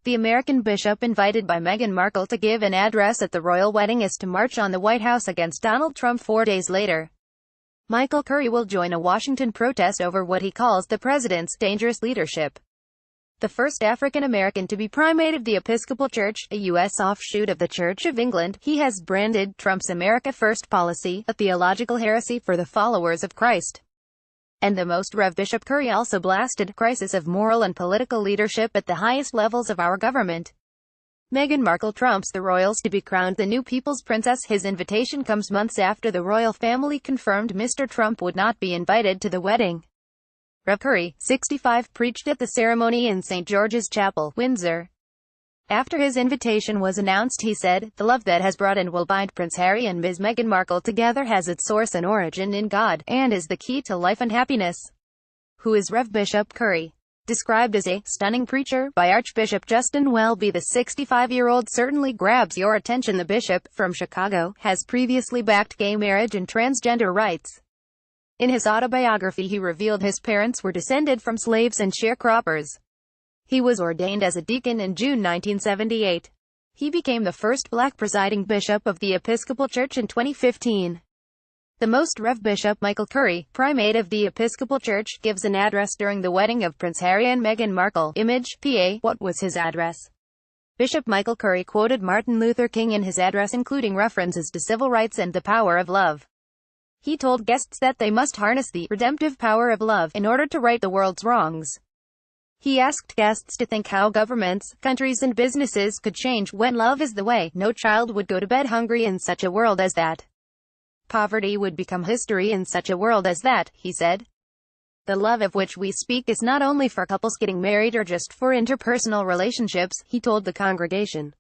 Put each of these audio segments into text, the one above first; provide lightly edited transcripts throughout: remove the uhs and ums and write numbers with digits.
The American bishop invited by Meghan Markle to give an address at the royal wedding is to march on the White House against Donald Trump 4 days later. Michael Curry will join a Washington protest over what he calls the president's dangerous leadership. The first African-American to be primate of the Episcopal Church, a U.S. offshoot of the Church of England, he has branded Trump's America First policy a theological heresy for the followers of Christ. And the most Rev. Bishop Curry also blasted crisis of moral and political leadership at the highest levels of our government. Meghan Markle trumps the royals to be crowned the new People's Princess. His invitation comes months after the royal family confirmed Mr. Trump would not be invited to the wedding. Rev. Curry, 65, preached at the ceremony in St. George's Chapel, Windsor. After his invitation was announced, he said, "The love that has brought and will bind Prince Harry and Ms. Meghan Markle together has its source and origin in God, and is the key to life and happiness." Who is Rev. Bishop Curry? Described as a stunning preacher by Archbishop Justin Welby, the 65-year-old certainly grabs your attention. The bishop, from Chicago, has previously backed gay marriage and transgender rights. In his autobiography, he revealed his parents were descended from slaves and sharecroppers. He was ordained as a deacon in June 1978. He became the first black presiding bishop of the Episcopal Church in 2015. The Most Rev. Bishop Michael Curry, primate of the Episcopal Church, gives an address during the wedding of Prince Harry and Meghan Markle. Image, PA. What was his address? Bishop Michael Curry quoted Martin Luther King in his address, including references to civil rights and the power of love. He told guests that they must harness the redemptive power of love in order to right the world's wrongs. He asked guests to think how governments, countries and businesses could change when love is the way. No child would go to bed hungry in such a world as that. Poverty would become history in such a world as that, he said. The love of which we speak is not only for couples getting married or just for interpersonal relationships, he told the congregation.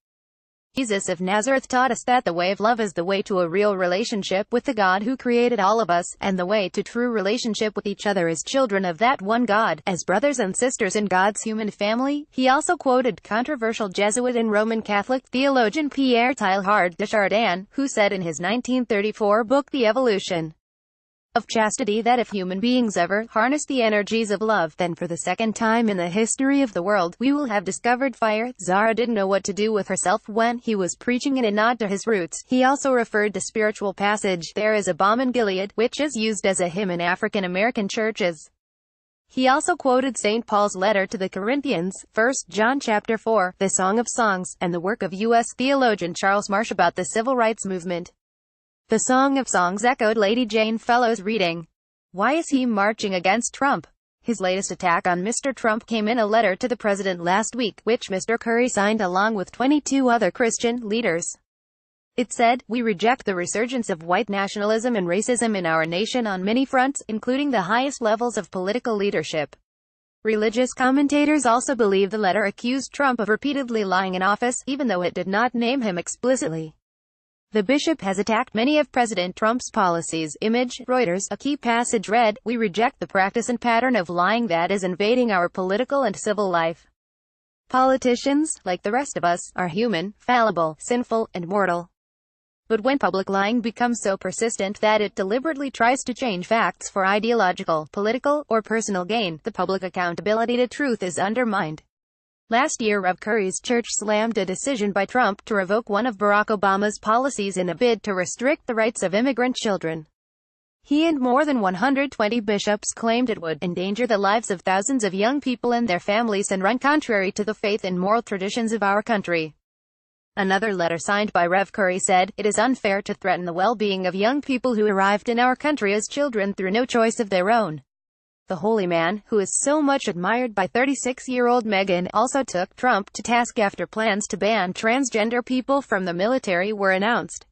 Jesus of Nazareth taught us that the way of love is the way to a real relationship with the God who created all of us, and the way to true relationship with each other as children of that one God, as brothers and sisters in God's human family. He also quoted controversial Jesuit and Roman Catholic theologian Pierre Teilhard de Chardin, who said in his 1934 book The Evolution of Chastity that if human beings ever harness the energies of love, then for the second time in the history of the world, we will have discovered fire. Zara didn't know what to do with herself when he was preaching in a nod to his roots. He also referred to spiritual passage, "There is a balm in Gilead," which is used as a hymn in African American churches. He also quoted St. Paul's letter to the Corinthians, 1 John chapter 4, the Song of Songs, and the work of U.S. theologian Charles Marsh about the civil rights movement. The Song of Songs echoed Lady Jane Fellowes' reading. Why is he marching against Trump? His latest attack on Mr. Trump came in a letter to the president last week, which Mr. Curry signed along with 22 other Christian leaders. It said, "We reject the resurgence of white nationalism and racism in our nation on many fronts, including the highest levels of political leadership." Religious commentators also believe the letter accused Trump of repeatedly lying in office, even though it did not name him explicitly. The bishop has attacked many of President Trump's policies. Image, Reuters. A key passage read, "We reject the practice and pattern of lying that is invading our political and civil life. Politicians, like the rest of us, are human, fallible, sinful, and mortal. But when public lying becomes so persistent that it deliberately tries to change facts for ideological, political, or personal gain, the public accountability to truth is undermined." Last year, Rev. Curry's church slammed a decision by Trump to revoke one of Barack Obama's policies in a bid to restrict the rights of immigrant children. He and more than 120 bishops claimed it would endanger the lives of thousands of young people and their families and run contrary to the faith and moral traditions of our country. Another letter signed by Rev. Curry said, "It is unfair to threaten the well-being of young people who arrived in our country as children through no choice of their own." The holy man, who is so much admired by 36-year-old Meghan, also took Trump to task after plans to ban transgender people from the military were announced.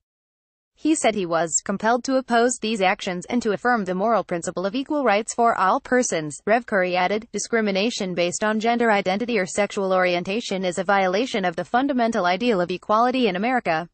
He said he was compelled to oppose these actions and to affirm the moral principle of equal rights for all persons. Rev. Curry added, "Discrimination based on gender identity or sexual orientation is a violation of the fundamental ideal of equality in America."